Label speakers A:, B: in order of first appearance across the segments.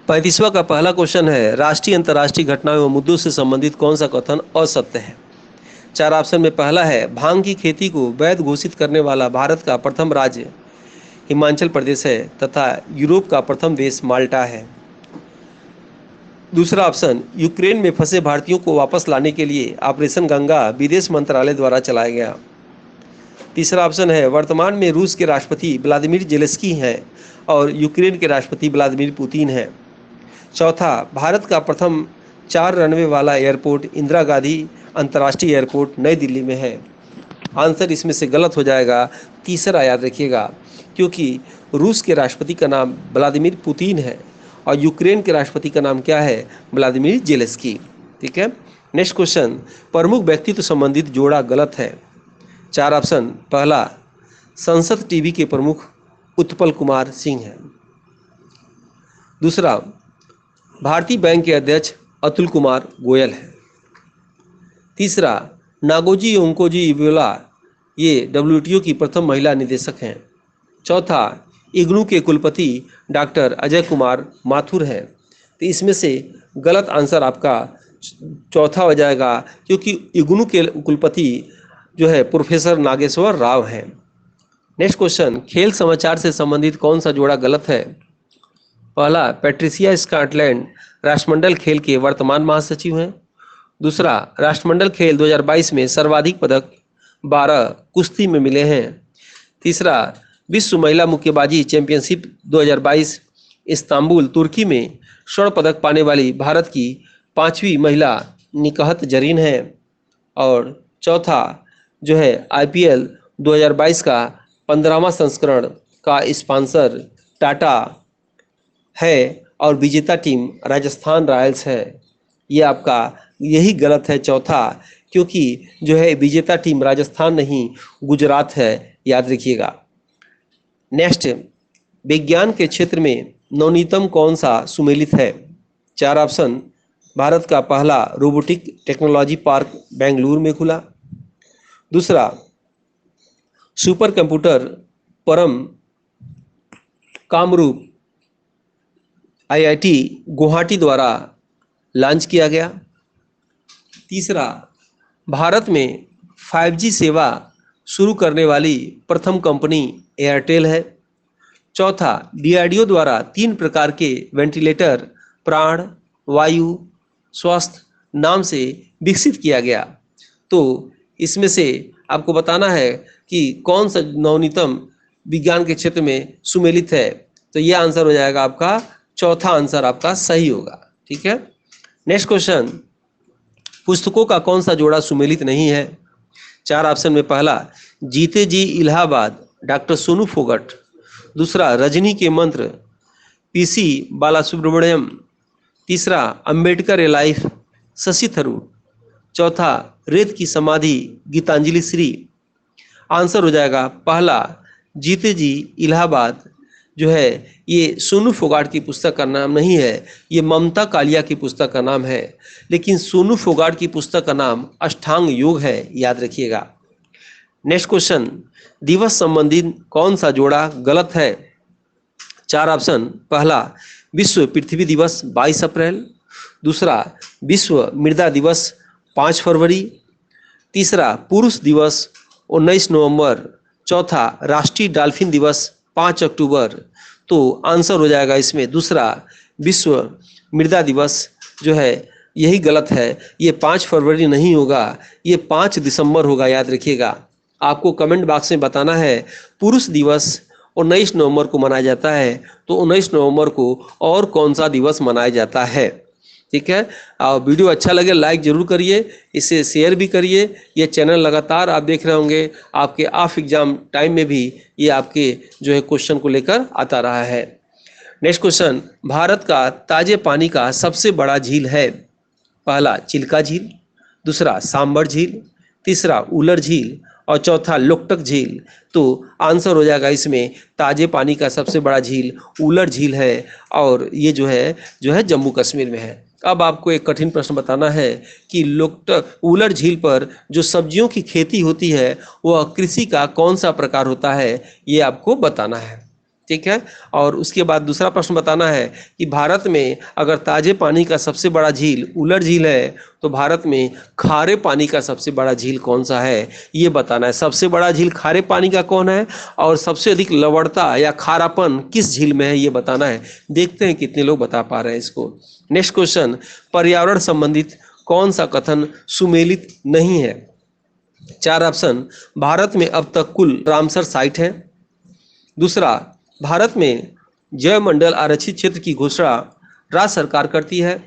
A: 35वां का पहला क्वेश्चन है, राष्ट्रीय अंतर्राष्ट्रीय घटनाओं एवं मुद्दों से संबंधित कौन सा कथन असत्य है। चार ऑप्शन में पहला है, भांग की खेती को वैध घोषित करने वाला भारत का प्रथम राज्य हिमाचल प्रदेश है तथा यूरोप का प्रथम देश माल्टा है। दूसरा ऑप्शन, यूक्रेन में फंसे भारतीयों को वापस लाने के लिए ऑपरेशन गंगा विदेश मंत्रालय द्वारा चलाया गया। तीसरा ऑप्शन है, वर्तमान में रूस के राष्ट्रपति व्लादिमीर जेलेंस्की हैं और यूक्रेन के राष्ट्रपति व्लादिमीर पुतिन हैं। चौथा, भारत का प्रथम 4 रनवे वाला एयरपोर्ट इंदिरा गांधी अंतर्राष्ट्रीय एयरपोर्ट नई दिल्ली में है। आंसर इसमें से गलत हो जाएगा, तीसरा याद रखिएगा, क्योंकि रूस के राष्ट्रपति का नाम व्लादिमीर पुतिन है और यूक्रेन के राष्ट्रपति का नाम क्या है, व्लादिमीर जेलेंस्की। ठीक है। नेक्स्ट क्वेश्चन, प्रमुख व्यक्तित्व संबंधित जोड़ा गलत है। चार ऑप्शन, पहला, संसद टीवी के प्रमुख उत्पल कुमार सिंह हैं। दूसरा, भारतीय बैंक के अध्यक्ष अतुल कुमार गोयल हैं। तीसरा, नागोजी ओंकोजी इबोला, ये WTO की प्रथम महिला निदेशक हैं। चौथा, इग्नू के कुलपति डॉक्टर अजय कुमार माथुर हैं। तो इसमें से गलत आंसर आपका चौथा हो जाएगा, क्योंकि इग्नू के कुलपति जो है प्रोफेसर नागेश्वर राव हैं। नेक्स्ट क्वेश्चन, खेल समाचार से संबंधित कौन सा जोड़ा गलत है। पहला, पैट्रिसिया स्कॉटलैंड राष्ट्रमंडल खेल के वर्तमान महासचिव हैं। दूसरा, राष्ट्रमंडल खेल 2022 में सर्वाधिक पदक 12 कुश्ती में मिले हैं। तीसरा, विश्व महिला मुक्केबाजी चैंपियनशिप 2022 इस्तांबुल तुर्की में स्वर्ण पदक पाने वाली भारत की 5वीं महिला निकहत जरीन है। और चौथा जो है, IPL 2022 का 15वां संस्करण का स्पॉन्सर टाटा है और विजेता टीम राजस्थान रॉयल्स है। ये आपका यही गलत है चौथा, क्योंकि जो है विजेता टीम राजस्थान नहीं गुजरात है, याद रखिएगा। नेक्स्ट, विज्ञान के क्षेत्र में नवनीतम कौन सा सुमेलित है। चार ऑप्शन, भारत का पहला रोबोटिक टेक्नोलॉजी पार्क बेंगलुरु में खुला। दूसरा, सुपर कंप्यूटर परम कामरूप IIT गुवाहाटी द्वारा लॉन्च किया गया। तीसरा, भारत में 5G सेवा शुरू करने वाली प्रथम कंपनी एयरटेल है। चौथा, DRDO द्वारा 3 प्रकार के वेंटिलेटर प्राण वायु स्वास्थ्य नाम से विकसित किया गया। तो इसमें से आपको बताना है कि कौन सा नवनीतम विज्ञान के क्षेत्र में सुमेलित है। तो यह आंसर हो जाएगा आपका चौथा आंसर आपका सही होगा। ठीक है। नेक्स्ट क्वेश्चन, पुस्तकों का कौन सा जोड़ा सुमेलित नहीं है। चार ऑप्शन में पहला, जीते जी इलाहाबाद डॉक्टर सोनू फोगट। दूसरा, रजनी के मंत्र PC बालासुब्रमण्यम। तीसरा, अंबेडकर ए लाइफ शशि थरूर। चौथा, रेत की समाधि गीतांजलि श्री। आंसर हो जाएगा पहला, जीते जी इलाहाबाद जो है ये सोनू फोगाट की पुस्तक का नाम नहीं है, ये ममता कालिया की पुस्तक का नाम है। लेकिन सोनू फोगाट की पुस्तक का नाम अष्टांग योग है, याद रखिएगा। नेक्स्ट क्वेश्चन, दिवस संबंधित कौन सा जोड़ा गलत है। चार ऑप्शन, पहला, विश्व पृथ्वी दिवस 22 अप्रैल। दूसरा, विश्व मृदा दिवस 5 फरवरी। तीसरा, पुरुष दिवस 19 नवंबर। चौथा, राष्ट्रीय डॉल्फिन दिवस 5 अक्टूबर। तो आंसर हो जाएगा इसमें दूसरा, विश्व मृदा दिवस जो है यही गलत है। ये 5 फरवरी नहीं होगा, ये 5 दिसंबर होगा, याद रखिएगा। आपको कमेंट बॉक्स में बताना है पुरुष दिवस 19 नवंबर को मनाया जाता है, तो 19 नवंबर को और कौन सा दिवस मनाया जाता है। ठीक है। और वीडियो अच्छा लगे लाइक जरूर करिए, इसे शेयर भी करिए। ये चैनल लगातार आप देख रहे होंगे, आपके ऑफ एग्जाम टाइम में भी ये आपके जो है क्वेश्चन को लेकर आता रहा है। नेक्स्ट क्वेश्चन, भारत का ताजे पानी का सबसे बड़ा झील है। पहला, चिल्का झील। दूसरा, सांबर झील। तीसरा, उलर झील। और चौथा, लोकटक झील। तो आंसर हो जाएगा इसमें ताजे पानी का सबसे बड़ा झील उलर झील है, और ये जो है जम्मू कश्मीर में है। अब आपको एक कठिन प्रश्न बताना है कि लोकटक उलर झील पर जो सब्जियों की खेती होती है वह कृषि का कौन सा प्रकार होता है, ये आपको बताना है। ठीक है। और उसके बाद दूसरा प्रश्न बताना है कि भारत में अगर ताजे पानी का सबसे बड़ा झील उलर झील है तो भारत में खारे पानी का सबसे बड़ा झील कौन सा है, ये बताना है। सबसे बड़ा झील खारे पानी का कौन है और सबसे अधिक लवणता या खारापन किस झील में है, ये बताना है। देखते हैं कितने लोग बता पा रहे हैं इसको। नेक्स्ट क्वेश्चन, पर्यावरण संबंधित कौन सा कथन सुमेलित नहीं है? 4 ऑप्शन, भारत में अब तक कुल रामसर साइट है। दूसरा, भारत में जैव मंडल आरक्षित क्षेत्र की घोषणा राज्य सरकार करती है।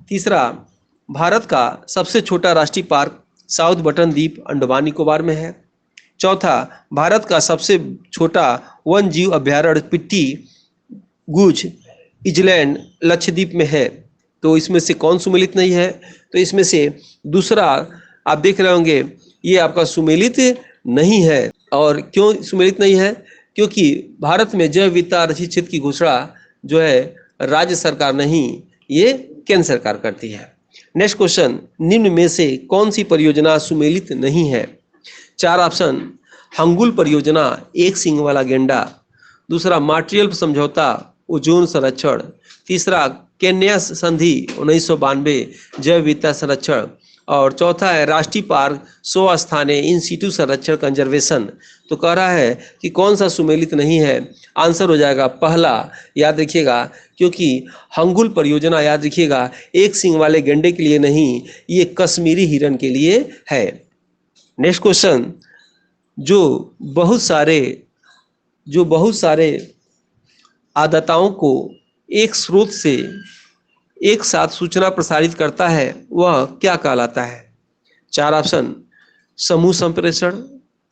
A: तीसरा, भारत का सबसे छोटा राष्ट्रीय पार्क साउथ बटन द्वीप अंडमान निकोबार में है। चौथा, भारत का सबसे छोटा वन जीव अभ्यारण्य पिट्टी गुज इजलैंड लक्षद्वीप में है। तो इसमें से कौन सुमेलित नहीं है? तो इसमें से दूसरा आप देख रहे होंगे, ये आपका सुमेलित नहीं है। और क्यों सुमेलित नहीं है? क्योंकि भारत में जैव विविधता आरक्षित क्षेत्र की घोषणा जो है राज्य सरकार नहीं, ये केंद्र सरकार करती है। नेक्स्ट क्वेश्चन, निम्न में से कौन सी परियोजना सुमेलित नहीं है? 4 ऑप्शन, हंगुल परियोजना एक सींग वाला गेंडा। दूसरा, मॉन्ट्रियल समझौता ओजोन संरक्षण। तीसरा, केन्या संधि 1992 जैव विविधता संरक्षण। और चौथा है राष्ट्रीय पार्क स्व स्थानीय इन सीटू संरक्षण कंजर्वेशन। तो कह रहा है कि कौन सा सुमेलित नहीं है? आंसर हो जाएगा पहला, याद रखिएगा, क्योंकि हंगुल परियोजना याद रखिएगा एक सींग वाले गेंडे के लिए नहीं, ये कश्मीरी हिरन के लिए है। नेक्स्ट क्वेश्चन, जो बहुत सारे आदाताओं को एक स्रोत से एक साथ सूचना प्रसारित करता है वह क्या कहलाता है? 4 ऑप्शन, समूह संप्रेषण।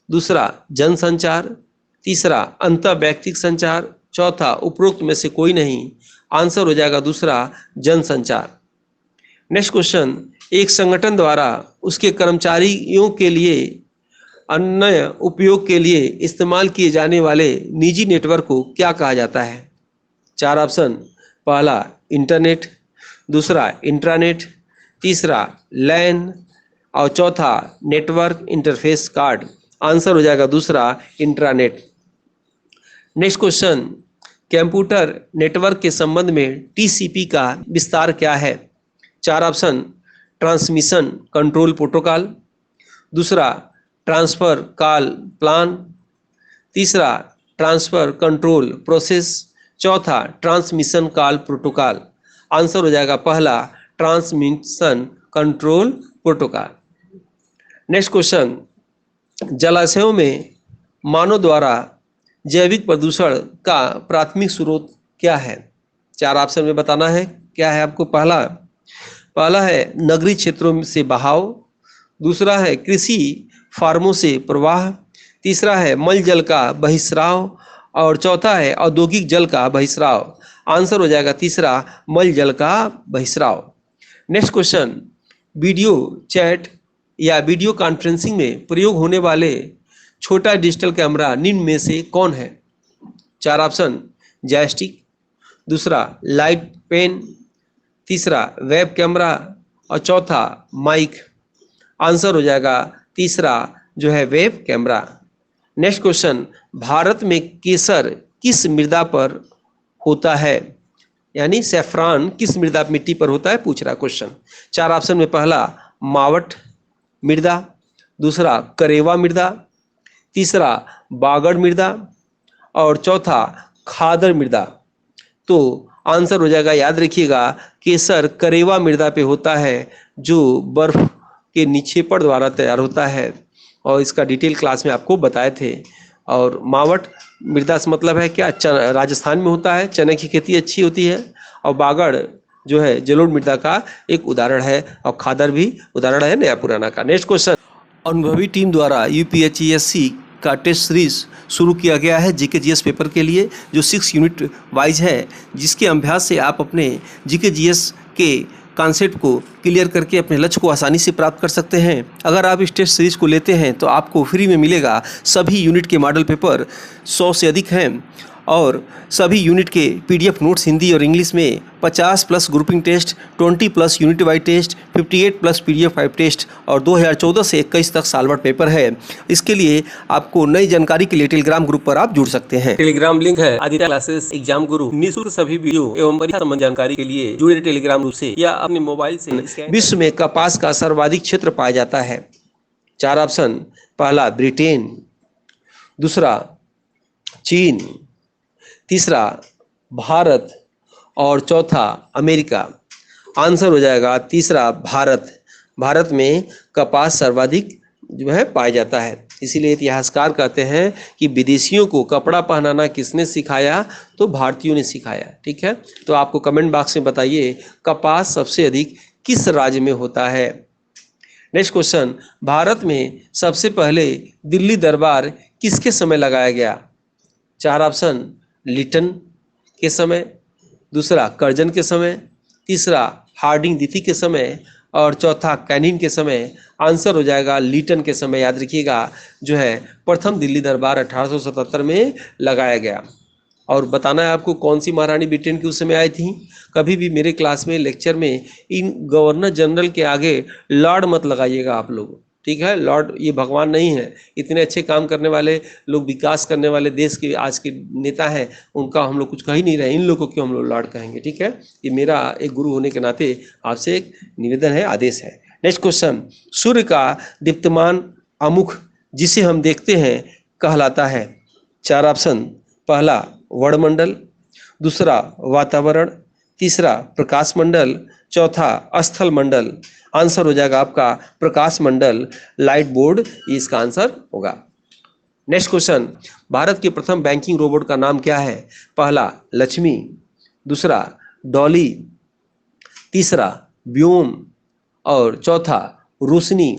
A: दूसरा, जनसंचार। तीसरा, अंतर व्यक्तिगत संचार। चौथा, उपरोक्त में से कोई नहीं। आंसर हो जाएगा दूसरा, जनसंचार। नेक्स्ट क्वेश्चन, एक संगठन द्वारा उसके कर्मचारियों के लिए अन्य उपयोग के लिए इस्तेमाल किए जाने वाले निजी नेटवर्क को क्या कहा जाता है? 4 ऑप्शन, पहला इंटरनेट। दूसरा, इंट्रानेट। तीसरा, लैन। और चौथा, नेटवर्क इंटरफेस कार्ड। आंसर हो जाएगा दूसरा, intranet. Next question, computer network के संबंध में टीसीपी का विस्तार क्या है? 4 ऑप्शन, ट्रांसमिशन कंट्रोल प्रोटोकॉल। दूसरा, ट्रांसफर कॉल प्लान। तीसरा, ट्रांसफर कंट्रोल प्रोसेस। चौथा, ट्रांसमिशन कॉल प्रोटोकॉल। आंसर हो जाएगा पहला, transmission control protocol. Next question, जलाशयों में मानव द्वारा जैविक प्रदूषण का प्राथमिक स्रोत क्या है? 4 ऑप्शन में बताना है क्या है आपको। पहला है नगरीय क्षेत्रों से बहाव। दूसरा है कृषि फार्मों से प्रवाह। तीसरा है मल जल का बहिस्राव। और चौथा है औद्योगिक जल का बहिस्राव। आंसर हो जाएगा तीसरा, मल जल का बहिस्राव। नेक्स्ट क्वेश्चन, वीडियो चैट या वीडियो कॉन्फ्रेंसिंग में प्रयोग होने वाले छोटा डिजिटल कैमरा निम्न में से कौन है? 4 ऑप्शन, जॉयस्टिक। दूसरा, लाइट पेन। तीसरा, वेब कैमरा। और चौथा, माइक। आंसर हो जाएगा तीसरा जो है web camera. Next question, Bharat में केसर किस मृदा पर होता है? यानी सैफरान किस मृदा मिट्टी पर होता है, पूछ रहा क्वेश्चन। 4 ऑप्शन में पहला, मावट मृदा। दूसरा, करेवा मृदा। तीसरा, बागड़ मृदा। और चौथा, खादर मृदा। तो आंसर हो जाएगा, याद रखिएगा, केसर करेवा मृदा पे होता है जो बर्फ के निक्षेपण द्वारा तैयार होता है, और इसका डिटेल क्लास में आपको बताए थे। और मावट मृदा से मतलब है क्या, राजस्थान में होता है, चने की खेती अच्छी होती है। और बागड़ जो है जलोढ़ मृदा का एक उदाहरण है, और खादर भी उदाहरण है नया पुराना का। नेक्स्ट क्वेश्चन, अनुभवी टीम द्वारा यूपीएचईएससी का टेस्ट सीरीज शुरू किया गया है जीके-जीएस पेपर के लिए, जो 6 यूनिट वाइज है, जिसके अभ्यास से आप अपने जीके-जीएस के कॉन्सेप्ट को क्लियर करके अपने लक्ष्य को आसानी से प्राप्त कर सकते हैं। अगर आप इस टेस्ट सीरीज को लेते हैं तो आपको फ्री में मिलेगा। सभी यूनिट के मॉडल पेपर 100 से अधिक हैं, और सभी यूनिट के पीडीएफ नोट्स हिंदी और इंग्लिश में 50 plus grouping test, 20 plus unit wise test, 58 plus PDF 5 test और 2014 से 21 तक साल भर पेपर है। इसके लिए आपको नई जानकारी के लिए टेलीग्राम ग्रुप पर आप जुड़ सकते हैं। टेलीग्राम लिंक है आदित्य क्लासेस एग्जाम गुरु। निःशुल्क सभी वीडियो एवं परीक्षा संबंधी जानकारी के लिए जुड़े टेलीग्राम ग्रुप से या अपने मोबाइल से। विश्व में कपास का सर्वाधिक क्षेत्र पाया जाता है। 4 ऑप्शन। पहला ब्रिटेन, दूसरा चीन, तीसरा भारत और चौथा अमेरिका। आंसर हो जाएगा तीसरा भारत। भारत में कपास सर्वाधिक जो है पाया जाता है। इसीलिए इतिहासकार कहते हैं कि विदेशियों को कपड़ा पहनाना किसने सिखाया, तो भारतीयों ने सिखाया। ठीक है, तो आपको कमेंट बॉक्स में बताइए कपास सबसे अधिक किस राज्य में होता है। नेक्स्ट क्वेश्चन, भारत में सबसे पहले दिल्ली दरबार किसके समय लगाया गया। 4 ऑप्शन। लिटन के समय, दूसरा कर्जन के समय, तीसरा हार्डिंग द्वितीय के समय और चौथा कैनिंग के समय। आंसर हो जाएगा लिटन के समय। याद रखिएगा जो है प्रथम दिल्ली दरबार 1877 में लगाया गया। और बताना है आपको कौन सी महारानी ब्रिटेन की उस समय आई थी। कभी भी मेरे क्लास में लेक्चर में इन गवर्नर जनरल के आगे लॉर्ड मत लगाइएगा आप लोग। ठीक है, लॉर्ड ये भगवान नहीं है। इतने अच्छे काम करने वाले लोग, विकास करने वाले देश के आज के नेता हैं, उनका हम लोग कुछ कह ही नहीं रहे। इन लोगों को क्यों हम लोग लॉर्ड कहेंगे। ठीक है, ये मेरा एक गुरु होने के नाते आपसे एक निवेदन है, आदेश है। नेक्स्ट क्वेश्चन, सूर्य का दीप्तमान अमुख जिसे हम देखते हैं कहलाता है। 4 ऑप्शन। पहला वर्णमंडल, दूसरा वातावरण, तीसरा प्रकाश मंडल, चौथा स्थल मंडल। आंसर हो जाएगा आपका प्रकाश मंडल, लाइट बोर्ड, ये इसका आंसर होगा। नेक्स्ट क्वेश्चन, भारत के प्रथम बैंकिंग रोबोट का नाम क्या है। पहला लक्ष्मी, दूसरा डॉली, तीसरा व्योम और चौथा रोशनी।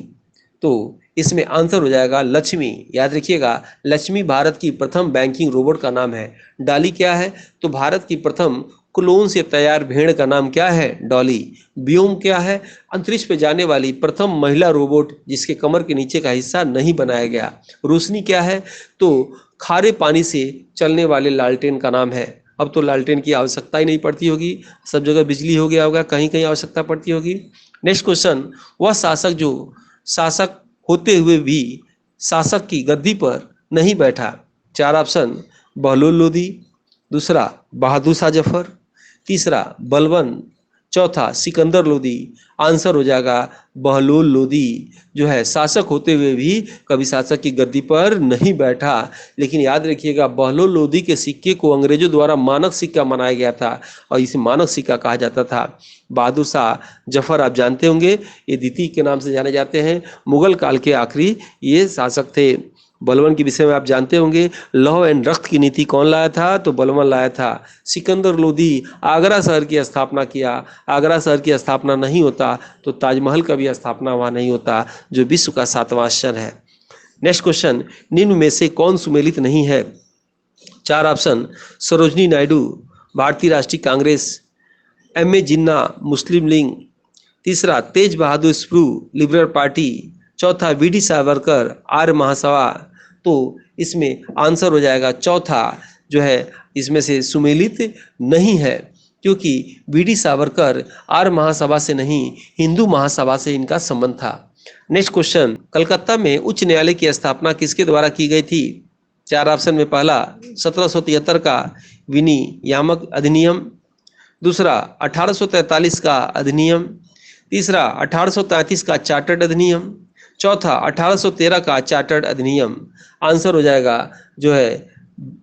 A: तो इसमें आंसर हो जाएगा लक्ष्मी। याद रखिएगा लक्ष्मी भारत की प्रथम बैंकिंग रोबोट का नाम है। डॉली क्या है, तो भारत की प्रथम क्लोन से तैयार भेड़ का नाम क्या है, डॉली। व्योम क्या है, अंतरिक्ष पे जाने वाली प्रथम महिला रोबोट जिसके कमर के नीचे का हिस्सा नहीं बनाया गया। रोशनी क्या है, तो खारे पानी से चलने वाले लालटेन का नाम है। अब तो लालटेन की आवश्यकता ही नहीं पड़ती होगी, सब जगह बिजली हो गया होगा, कहीं कहीं आवश्यकता पड़ती होगी। नेक्स्ट क्वेश्चन, वह शासक जो शासक होते हुए भी शासक की गद्दी पर नहीं बैठा। 4 ऑप्शन। बहलोल लोदी, दूसरा बहादुर शाह जफर, तीसरा बलबन, चौथा सिकंदर लोदी। आंसर हो जाएगा बहलोल लोदी। जो है शासक होते हुए भी कभी शासक की गद्दी पर नहीं बैठा। लेकिन याद रखिएगा बहलोल लोदी के सिक्के को अंग्रेजों द्वारा मानक सिक्का बनाया गया था और इसे मानक सिक्का कहा जाता था। बहादुर शाह जफर आप जानते होंगे, ये द्वितीय के नाम से जाने जाते हैं। मुगल काल के आखिरी ये शासक थे। बलबन के विषय में आप जानते होंगे, लौह एंड रक्त की नीति कौन लाया था, तो बलबन लाया था। सिकंदर लोदी आगरा शहर की स्थापना किया। आगरा शहर की स्थापना नहीं होता तो ताजमहल का भी स्थापना वहाँ नहीं होता, जो विश्व का 7वां आश्चर्य है। नेक्स्ट क्वेश्चन, निम्न में से कौन सुमेलित नहीं है। 4 ऑप्शन। सरोजनी नायडू, भारतीय राष्ट्रीय कांग्रेस, एम ए जिन्ना, मुस्लिम लीग, तीसरा तेज बहादुर स्प्रू, लिबरल पार्टी, चौथा वीडी सावरकर, आर्य महासभा। तो इसमें आंसर हो जाएगा चौथा, जो है इसमें से सुमेलित नहीं है, क्योंकि वीडी सावरकर आर्य महासभा से नहीं हिंदू महासभा से इनका संबंध था। नेक्स्ट क्वेश्चन, कलकत्ता में उच्च न्यायालय की स्थापना किसके द्वारा की गई थी। 4 ऑप्शन में पहला 1773 का विनियामक अधिनियम, दूसरा 1843 का अधिनियम, तीसरा 1833 का चार्टर्ड अधिनियम, चौथा 1813 का चार्टर्ड अधिनियम। आंसर हो जाएगा जो है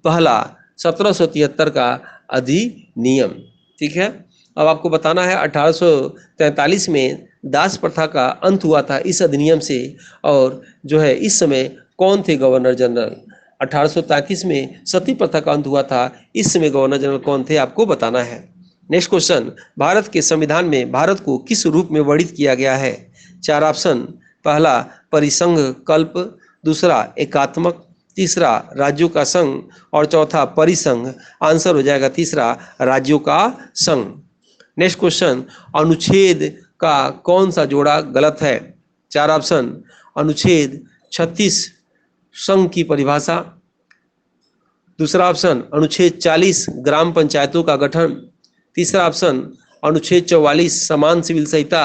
A: पहला 1773 का अधिनियम। ठीक है, अब आपको बताना है 1843 में दास प्रथा का अंत हुआ था इस अधिनियम से, और जो है इस समय कौन थे गवर्नर जनरल। 1833 में सती प्रथा का अंत हुआ था, इस समय गवर्नर जनरल कौन थे आपको बताना है। नेक्स्ट क्वेश्चन, भारत के संविधान में भारत को किस रूप में वर्णित किया गया है। 4 ऑप्शन। पहला परिसंघ कल्प, दूसरा एकात्मक, तीसरा राज्यों का संघ और चौथा परिसंघ। आंसर हो जाएगा तीसरा राज्यों का संघ। नेक्स्ट क्वेश्चन, अनुच्छेद का कौन सा जोड़ा गलत है। 4 ऑप्शन। अनुच्छेद 36 संघ की परिभाषा, दूसरा ऑप्शन अनुच्छेद 40 ग्राम पंचायतों का गठन। तीसरा ऑप्शन अनुच्छेद 44 समान सिविल संहिता।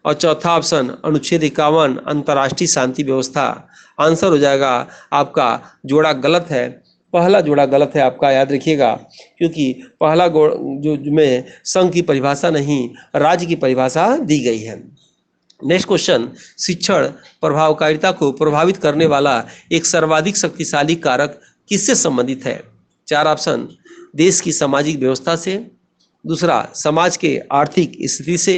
A: और चौथा ऑप्शन अनुच्छेद 51 अंतर्राष्ट्रीय शांति व्यवस्था। आंसर हो जाएगा आपका जोड़ा गलत है, पहला जोड़ा गलत है आपका, याद रखिएगा, क्योंकि पहला जो में संघ की परिभाषा नहीं, राज्य की परिभाषा दी गई है। नेक्स्ट क्वेश्चन, शिक्षण प्रभावकारिता को प्रभावित करने वाला एक सर्वाधिक शक्तिशाली कारक किससे संबंधित है? चार ऑप्शन, देश की सामाजिक व्यवस्था से। दूसरा, समाज के आर्थिक स्थिति से।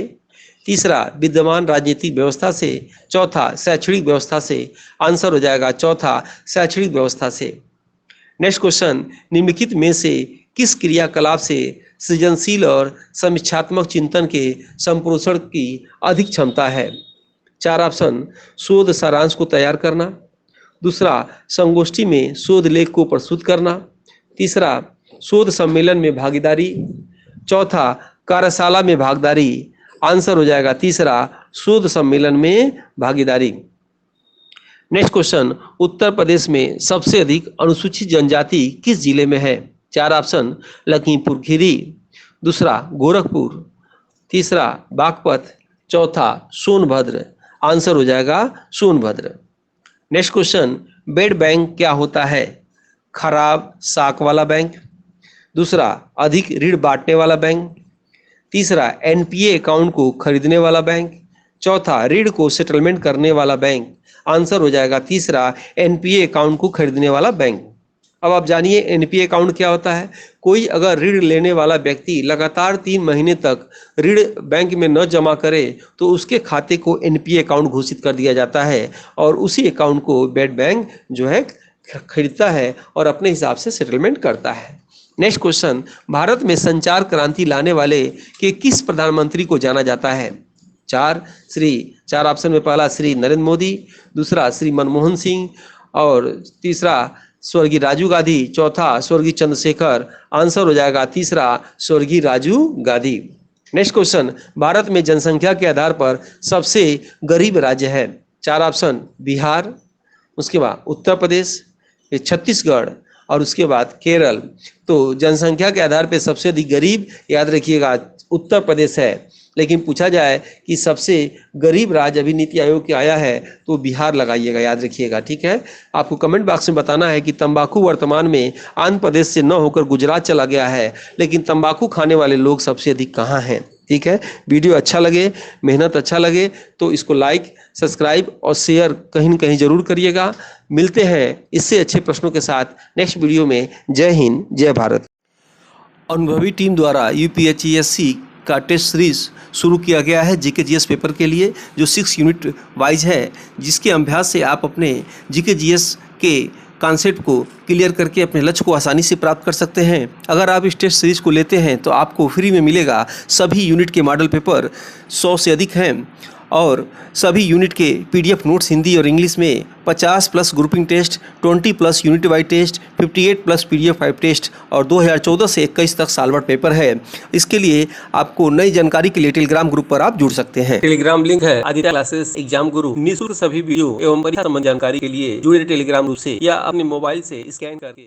A: तीसरा, विद्यमान राजनीतिक व्यवस्था से। चौथा, शैक्षणिक व्यवस्था से। आंसर हो जाएगा चौथा, शैक्षणिक व्यवस्था से। नेक्स्ट क्वेश्चन, निम्नलिखित में से किस क्रियाकलाप से सृजनशील और समीक्षात्मक चिंतन के संप्रेषण की अधिक क्षमता है? चार ऑप्शन, शोध सारांश को तैयार करना। दूसरा, संगोष्ठी में शोध लेख को प्रस्तुत करना। तीसरा, शोध सम्मेलन में भागीदारी। चौथा, कार्यशाला में भागीदारी। आंसर हो जाएगा तीसरा, शोध सम्मेलन में भागीदारी। नेक्स्ट क्वेश्चन, उत्तर प्रदेश में सबसे अधिक अनुसूचित जनजाति किस जिले में है? चार ऑप्शन, लखीमपुर खीरी। दूसरा, गोरखपुर। तीसरा, बागपत। चौथा, सोनभद्र। आंसर हो जाएगा Sonbhadra. Next question, bed bank क्या होता है? खराब साख वाला बैंक। दूसरा, अधिक ऋण बांटने वाला बैंक। तीसरा, एनपीए अकाउंट को खरीदने वाला बैंक। चौथा, ऋण को सेटलमेंट करने वाला बैंक। आंसर हो जाएगा तीसरा, एनपीए अकाउंट को खरीदने वाला बैंक। अब आप जानिए एनपीए अकाउंट क्या होता है। कोई अगर ऋण लेने वाला व्यक्ति लगातार 3 महीने तक ऋण बैंक में न जमा करे तो उसके खाते को एनपीए अकाउंट घोषित कर दिया जाता है और उसी अकाउंट को बेड बैंक जो है खरीदता है और अपने हिसाब से सेटलमेंट करता है। नेक्स्ट क्वेश्चन, भारत में संचार क्रांति लाने वाले के किस प्रधानमंत्री को जाना जाता है? चार ऑप्शन में पहला श्री नरेंद्र मोदी। दूसरा, श्री मनमोहन सिंह। और तीसरा, स्वर्गीय राजीव गांधी। चौथा, स्वर्गीय चंद्रशेखर। आंसर हो जाएगा तीसरा, स्वर्गीय राजीव गांधी। नेक्स्ट क्वेश्चन, भारत में जनसंख्या के आधार पर सबसे गरीब राज्य है? चार ऑप्शन, बिहार, उसके बाद उत्तर प्रदेश, छत्तीसगढ़ और उसके बाद केरल। तो जनसंख्या के आधार पर सबसे अधिक गरीब, याद रखिएगा, उत्तर प्रदेश है। लेकिन पूछा जाए कि सबसे गरीब राज्य अभी नीति आयोग के आया है तो बिहार लगाइएगा, याद रखिएगा, ठीक है। आपको कमेंट बॉक्स में बताना है कि तंबाकू वर्तमान में आंध्र प्रदेश से न होकर गुजरात चला गया है, लेकिन तंबाकू खाने वाले लोग सबसे अधिक कहाँ हैं, ठीक है। वीडियो अच्छा लगे, मेहनत अच्छा लगे तो इसको लाइक, सब्सक्राइब और शेयर कहीं न कहीं जरूर करिएगा। मिलते हैं इससे अच्छे प्रश्नों के साथ नेक्स्ट वीडियो में। जय हिंद, जय भारत। अनुभवी टीम द्वारा यूपीएससी का टेस्ट सीरीज शुरू किया गया है जीके-जीएस पेपर के लिए, जो 6 यूनिट वाइज है, जिसके अभ्यास से आप अपने जीके-जीएस के कॉन्सेप्ट को क्लियर करके अपने लक्ष्य को आसानी से प्राप्त कर सकते हैं। अगर आप इस टेस्ट सीरीज को लेते हैं तो आपको फ्री में मिलेगा सभी यूनिट के मॉडल पेपर, 100 से अधिक हैं, और सभी यूनिट के पीडीएफ नोट्स हिंदी और इंग्लिश में, 50+ grouping test, 20+ unit wise test, 58+ PDF 5 test और 2014 से 21 तक साल भर पेपर है। इसके लिए आपको नई जानकारी के लिए टेलीग्राम ग्रुप पर आप जुड़ सकते हैं। टेलीग्राम लिंक है आदित्य क्लासेस एग्जाम गुरु। निःशुल्क सभी वीडियो एवं परीक्षा संबंधी जानकारी के लिए जुड़े टेलीग्राम ग्रुप से या अपने मोबाइल से स्कैन करके